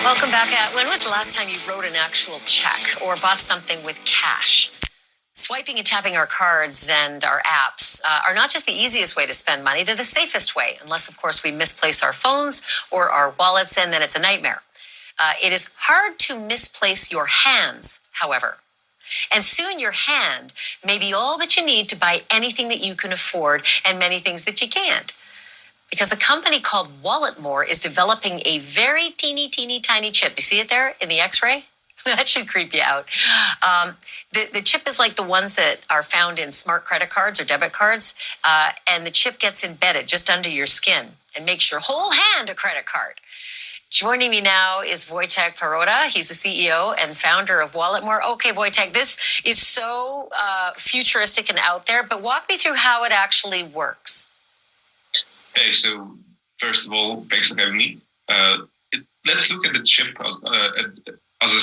Welcome back. When was the last time you wrote an actual check or bought something with cash? Swiping and tapping our cards and our apps are not just the easiest way to spend money, they're the safest way, unless, of course, we misplace our phones or our wallets, and then it's a nightmare. It is hard to misplace your hands, however. And soon your hand may be all that you need to buy anything that you can afford and many things that you can't. Because a company called Walletmore is developing a very teeny, teeny, tiny chip. You see it there in the X-ray? That should creep you out. The chip is like the ones that are found in smart credit cards or debit cards, and the chip gets embedded just under your skin and makes your whole hand a credit card. Joining me now is Wojtek Perota. He's the CEO and founder of Walletmore. Okay, Wojtek, this is so futuristic and out there, but walk me through how it actually works. Okay, so first of all, thanks for having me. Let's look at the chip as a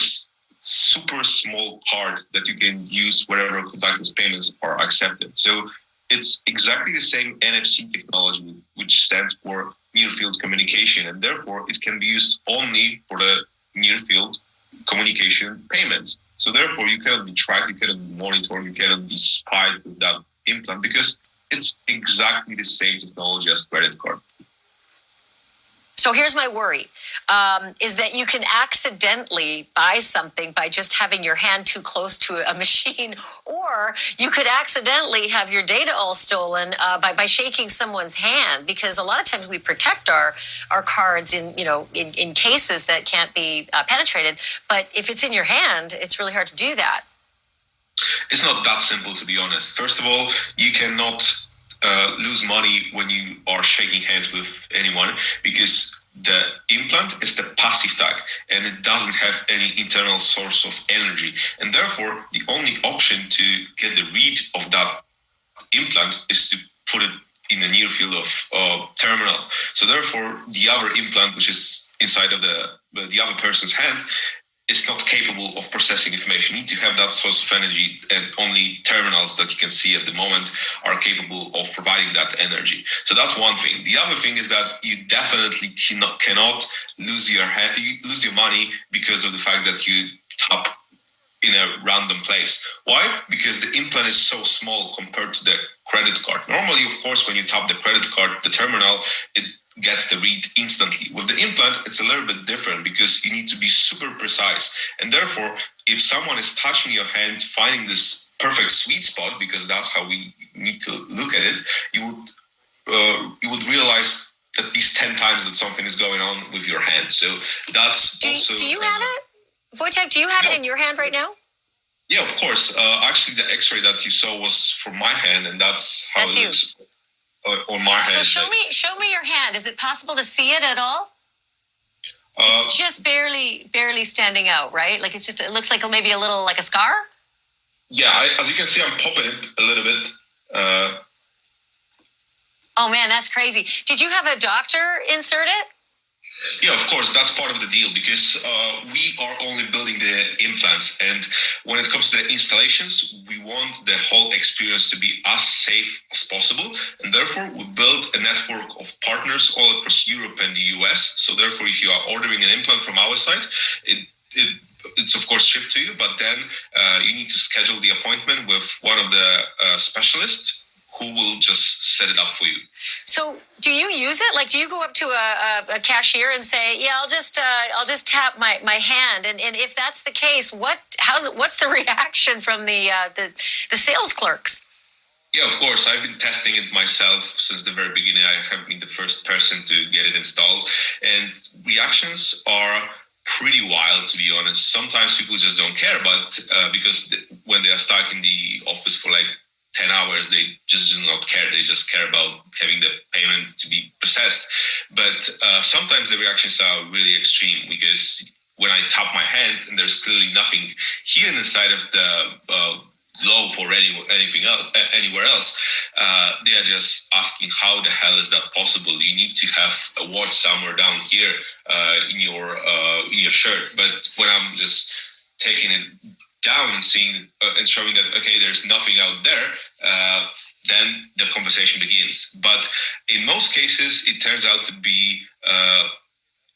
super small card that you can use wherever contactless payments are accepted. So it's exactly the same NFC technology, which stands for near field communication, and therefore it can be used only for the near field communication payments. So therefore you cannot be tracked, you cannot be monitored, you cannot be spied with that implant because it's exactly the same technology as credit card. So here's my worry, is that you can accidentally buy something by just having your hand too close to a machine, or you could accidentally have your data all stolen by shaking someone's hand, because a lot of times we protect our cards in cases that can't be penetrated. But if it's in your hand, it's really hard to do that. It's not that simple, to be honest. First of all, you cannot lose money when you are shaking hands with anyone, because the implant is the passive tag and it doesn't have any internal source of energy. And therefore, the only option to get the read of that implant is to put it in the near field of terminal. So therefore, the other implant, which is inside of the other person's hand, is not capable of processing information. You need to have that source of energy, and only terminals that you can see at the moment are capable of providing that energy. So that's one thing. The other thing is that you definitely cannot lose your money because of the fact that you tap in a random place. Why? Because the implant is so small compared to the credit card. Normally, of course, when you tap the credit card, the terminal, it gets the read instantly. With the implant, it's a little bit different because you need to be super precise. And therefore, if someone is touching your hand, finding this perfect sweet spot, because that's how we need to look at it, you would realize at least 10 times that something is going on with your hand. So that's do you have it? Wojtek, do you have it in your hand right now? Yeah, of course. Actually, the X-ray that you saw was from my hand, and that's how it looks. On my hand. So show me your hand. Is it possible to see it at all? It's just barely standing out, right? Like it looks like maybe a little like a scar. Yeah, as you can see, I'm popping it a little bit. Oh man, that's crazy. Did you have a doctor insert it? Yeah, of course, that's part of the deal, because we are only building the implants, and when it comes to the installations, we want the whole experience to be as safe as possible, and therefore we build a network of partners all across Europe and the US. So therefore, if you are ordering an implant from our side, it's of course shipped to you, but then you need to schedule the appointment with one of the specialists who will just set it up for you. So do you use it? Like, do you go up to a cashier and say, yeah, I'll just tap my hand? And if that's the case, what's the reaction from the sales clerks? Yeah, of course. I've been testing it myself since the very beginning. I have been the first person to get it installed, and reactions are pretty wild, to be honest. Sometimes people just don't care, but because when they are stuck in the office for like 10 hours, they just do not care. They just care about having the payment to be processed. But sometimes the reactions are really extreme, because when I tap my hand and there's clearly nothing here inside of the glove or anything else, anywhere else, they are just asking, how the hell is that possible? You need to have a watch somewhere down here in your shirt. But when I'm just taking it down and seeing and showing that, okay, there's nothing out there, then the conversation begins. But in most cases, it turns out to be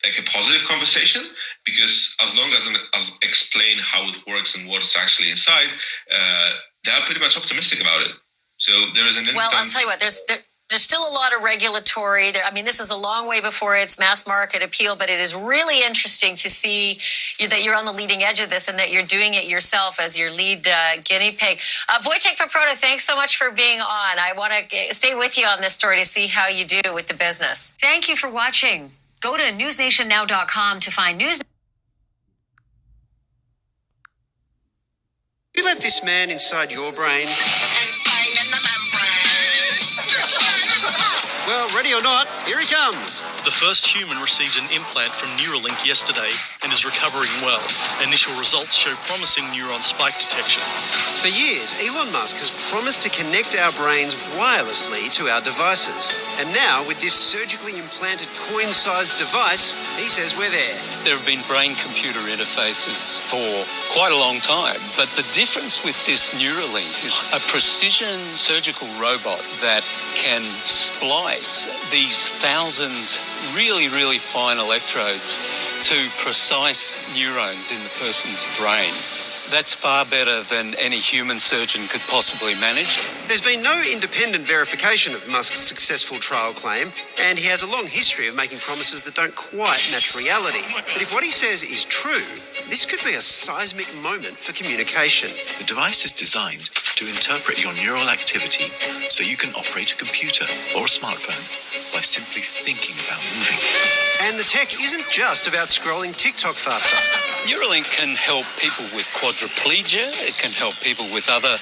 like a positive conversation, because as long as I explain how it works and what's actually inside, they're pretty much optimistic about it. So there is an instant. Well, I'll tell you what. There's still a lot of regulatory. I mean, this is a long way before its mass market appeal, but it is really interesting to see that you're on the leading edge of this and that you're doing it yourself as your lead guinea pig. Wojciech Paprota, thanks so much for being on. I want to stay with you on this story to see how you do with the business. Thank you for watching. Go to newsnationnow.com to find news. You let this man inside your brain. Well, ready or not, here he comes. The first human received an implant from Neuralink yesterday and is recovering well. Initial results show promising neuron spike detection. For years, Elon Musk has promised to connect our brains wirelessly to our devices. And now, with this surgically implanted coin-sized device, he says we're there. There have been brain-computer interfaces for quite a long time, but the difference with this Neuralink is a precision surgical robot that can splice these 1,000 really, really fine electrodes to precise neurons in the person's brain. That's far better than any human surgeon could possibly manage. There's been no independent verification of Musk's successful trial claim, and he has a long history of making promises that don't quite match reality. But if what he says is true, this could be a seismic moment for communication. The device is designed to interpret your neural activity so you can operate a computer or a smartphone by simply thinking about moving. And the tech isn't just about scrolling TikTok faster. Neuralink can help people with quadriplegia. It can help people with other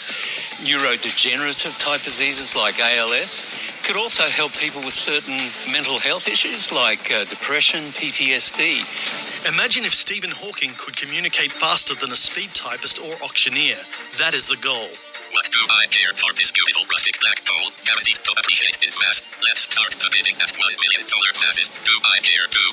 neurodegenerative type diseases like ALS. It could also help people with certain mental health issues like depression, PTSD. Imagine if Stephen Hawking could communicate faster than a speed typist or auctioneer. That is the goal. What do I care for this beautiful rustic black hole, guaranteed to appreciate in mass? Let's start the bidding at $1 million masses. Do I care too?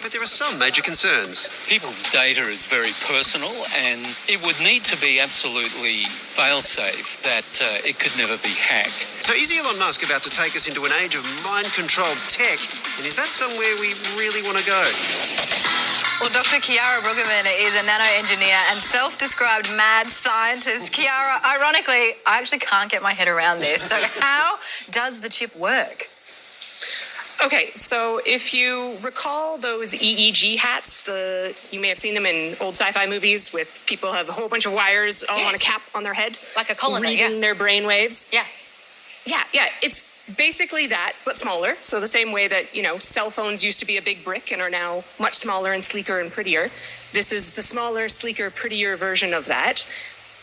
But there are some major concerns. People's data is very personal, and it would need to be absolutely fail-safe that it could never be hacked. So is Elon Musk about to take us into an age of mind-controlled tech? And is that somewhere we really want to go? Well, Dr. Chiara Brueggemann is a nano-engineer and self-described mad scientist. Chiara, ironically, I actually can't get my head around this. So how does the chip work? Okay, so if you recall those EEG hats, you may have seen them in old sci-fi movies with people have a whole bunch of wires all on a cap on their head. Like a colon, reading their brain waves. Yeah. Yeah, it's basically that, but smaller. So the same way that, cell phones used to be a big brick and are now much smaller and sleeker and prettier. This is the smaller, sleeker, prettier version of that.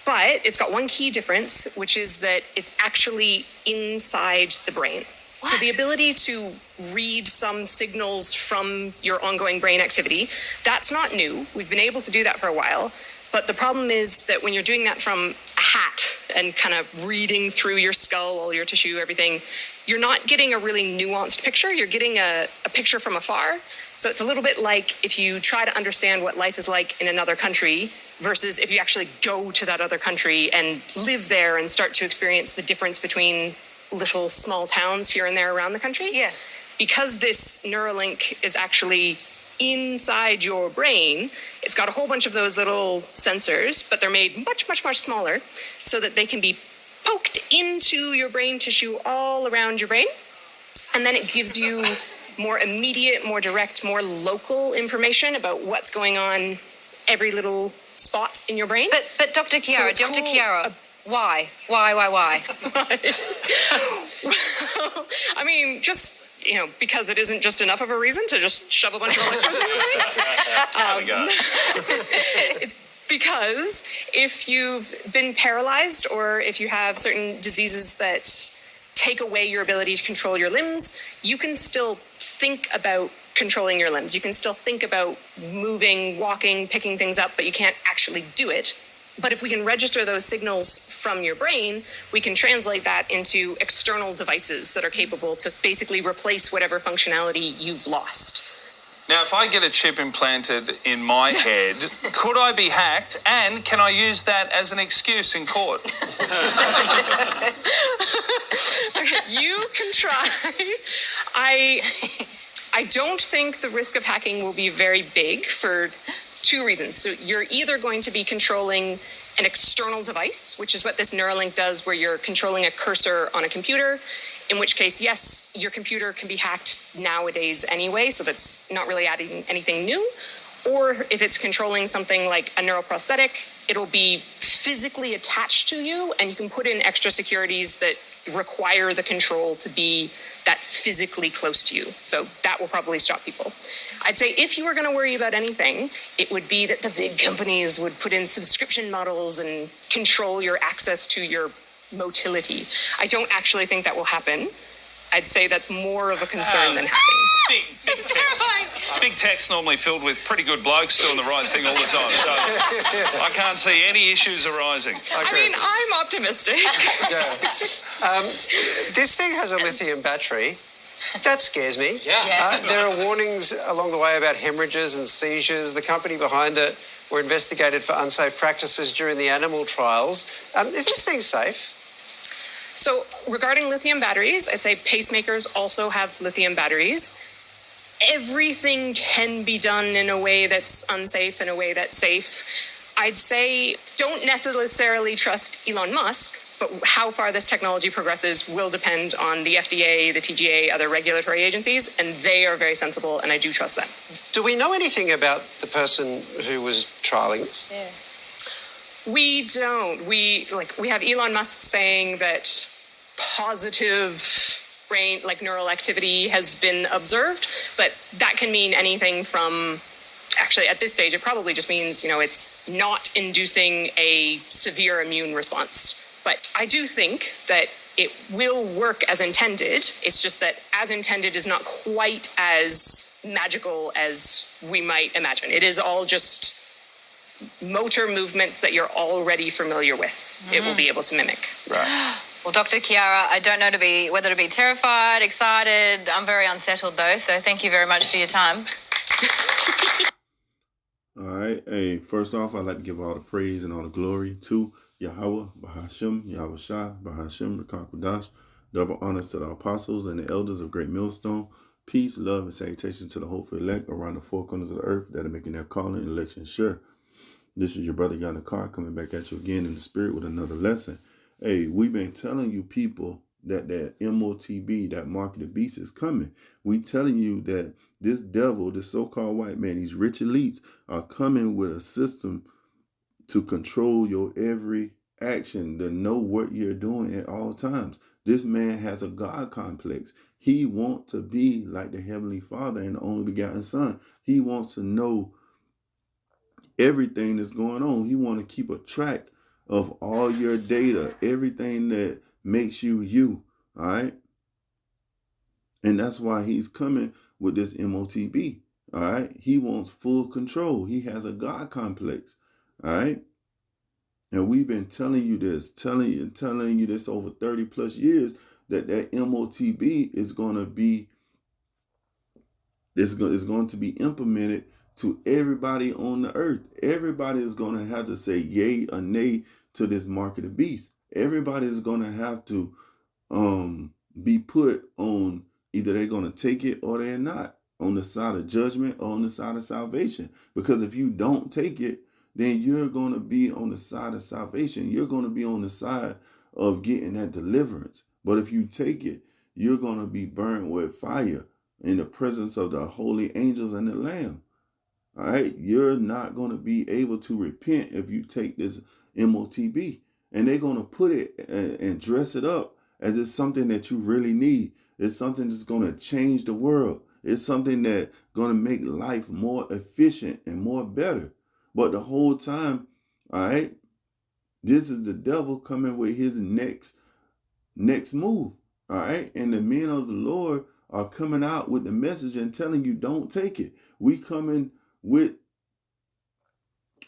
But it's got one key difference, which is that it's actually inside the brain. What? So the ability to read some signals from your ongoing brain activity, that's not new. We've been able to do that for a while. But the problem is that when you're doing that from a hat and kind of reading through your skull, all your tissue, everything, you're not getting a really nuanced picture. You're getting a picture from afar. So it's a little bit like if you try to understand what life is like in another country versus if you actually go to that other country and live there and start to experience the difference between little small towns here and there around the country. Yeah. Because this Neuralink is actually inside your brain, it's got a whole bunch of those little sensors, but they're made much, much, much smaller so that they can be poked into your brain tissue all around your brain. And then it gives you more immediate, more direct, more local information about what's going on every little spot in your brain. But Dr. Chiara, So it's Dr. cool. Chiara, why? Well, I mean, just, because it isn't just enough of a reason to just shove a bunch of electrodes in your brain. It's because if you've been paralyzed or if you have certain diseases that take away your ability to control your limbs, you can still think about controlling your limbs. You can still think about moving, walking, picking things up, but you can't actually do it. But if we can register those signals from your brain, we can translate that into external devices that are capable to basically replace whatever functionality you've lost. Now, if I get a chip implanted in my head, could I be hacked? And can I use that as an excuse in court? Okay, you can try. I don't think the risk of hacking will be very big for two reasons. So you're either going to be controlling an external device, which is what this Neuralink does, where you're controlling a cursor on a computer, in which case, yes, your computer can be hacked nowadays anyway, so that's not really adding anything new. Or if it's controlling something like a neuroprosthetic, it'll be physically attached to you, and you can put in extra securities that require the control to be that physically close to you. So that will probably stop people. I'd say if you were going to worry about anything, it would be that the big companies would put in subscription models and control your access to your motility. I don't actually think that will happen. I'd say that's more of a concern than hacking. Big tech's normally filled with pretty good blokes doing the right thing all the time, so I can't see any issues arising. I mean, I'm optimistic. This thing has a lithium battery. That scares me. There are warnings along the way about hemorrhages and seizures. The company behind it were investigated for unsafe practices during the animal trials. Is this thing safe? So regarding lithium batteries, I'd say pacemakers also have lithium batteries. Everything can be done in a way that's unsafe, in a way that's safe. I'd say don't necessarily trust Elon Musk, but how far this technology progresses will depend on the FDA, the TGA, other regulatory agencies, and they are very sensible, and I do trust them. Do we know anything about the person who was trialling this? We don't. We have Elon Musk saying that positive brain, like neural activity has been observed, but that can mean anything from, actually at this stage, it probably just means, it's not inducing a severe immune response. But I do think that it will work as intended. It's just that as intended is not quite as magical as we might imagine. It is all just motor movements that you're already familiar with. It will be able to mimic. Right. Well, Dr. Chiara, I don't know whether to be terrified, excited. I'm very unsettled though, so thank you very much for your time. All right. Hey, first off, I'd like to give all the praise and all the glory to Yahweh, Bahashim, Yahweh Shai, Bahashim, the Kakwadash. Double honors to the apostles and the elders of Great Millstone. Peace, love, and salutations to the hopeful elect around the four corners of the earth that are making their calling and election sure. This is your brother Yana Carr coming back at you again in the spirit with another lesson. Hey, we've been telling you people that MOTB, that mark of the beast, is coming. We telling you that this devil, this so-called white man, these rich elites are coming with a system to control your every action, to know what you're doing at all times. This man has a God complex. He wants to be like the Heavenly Father and the only begotten Son. He wants to know everything that's going on. He wants to keep a track of all your data, everything that makes you you, all right? And that's why he's coming with this MOTB, all right? He wants full control. He has a God complex, all right? And we've been telling you this, telling you this over 30 plus years, that MOTB is going to be, is going to be implemented to everybody on the earth. Everybody is going to have to say yay or nay to this mark of the beast. Everybody is going to have to be put on, either they're going to take it or they're not, on the side of judgment or on the side of salvation. Because if you don't take it, then you're going to be on the side of salvation. You're going to be on the side of getting that deliverance. But if you take it, you're going to be burned with fire in the presence of the holy angels and the Lamb. All right, you're not going to be able to repent if you take this MOTB. And they're going to put it and dress it up as it's something that you really need. It's something that's going to change the world. It's something that's going to make life more efficient and more better. But the whole time, all right, this is the devil coming with his next move. All right, and the men of the Lord are coming out with the message and telling you don't take it. We coming with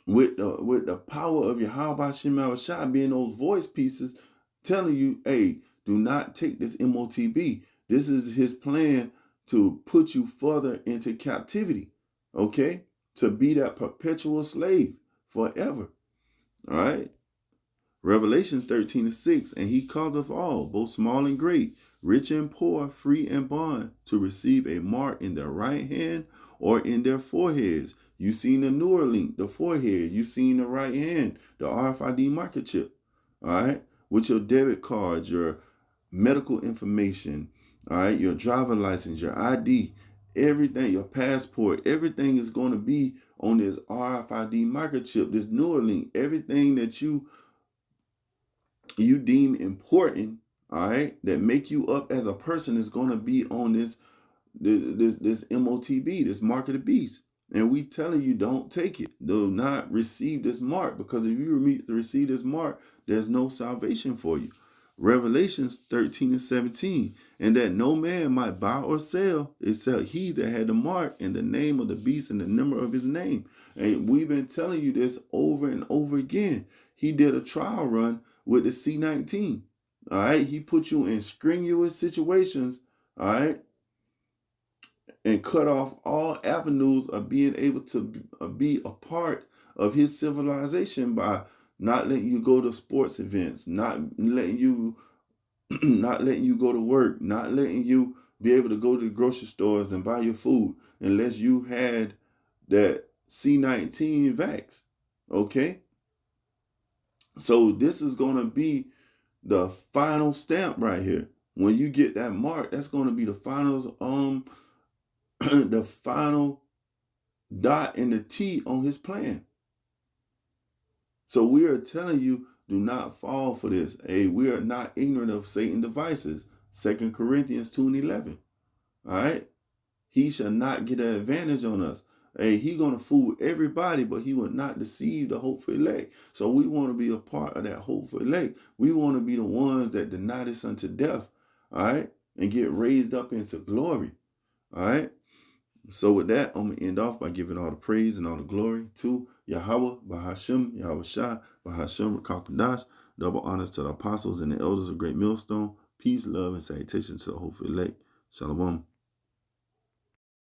the power of Yahweh Shem Shai being those voice pieces, telling you, hey, do not take this MOTB. This is his plan to put you further into captivity, okay? To be that perpetual slave forever, all right? Revelation 13:6, and he causeth all, both small and great, rich and poor, free and bond, to receive a mark in their right hand or in their foreheads. You seen the Neuralink, the forehead. You seen the right hand, the RFID microchip. All right, with your debit cards, your medical information, all right, your driver license, your ID, everything, your passport, everything is going to be on this RFID microchip, this Neuralink. Everything that you deem important, all right, that make you up as a person is going to be on this MOTB, this mark of the beast. And we telling you, don't take it. Do not receive this mark, because if you receive this mark, there's no salvation for you. Revelations 13:17, and that no man might buy or sell except he that had the mark and the name of the beast and the number of his name. And we've been telling you this over and over again. He did a trial run with the C19. All right, he put you in strenuous situations. All right, and cut off all avenues of being able to be a part of his civilization by not letting you go to sports events, not letting you go to work, not letting you be able to go to the grocery stores and buy your food unless you had that C19 vax. Okay? So this is going to be the final stamp right here. When you get that mark, that's going to be the final the final dot and the T on his plan. So we are telling you, do not fall for this. Hey, we are not ignorant of Satan's devices. 2 Corinthians 2:11. All right? He shall not get an advantage on us. Hey, he going to fool everybody, but he will not deceive the hopeful elect. So we want to be a part of that hopeful elect. We want to be the ones that deny this unto death. All right? And get raised up into glory. All right? So with that, I'm going to end off by giving all the praise and all the glory to Yahweh, Bahashim, Yahweh Shah, Bahashim, Rakakadash. Double honors to the apostles and the elders of Great Millstone. Peace, love, and salutation to the hopeful elect. Shalom.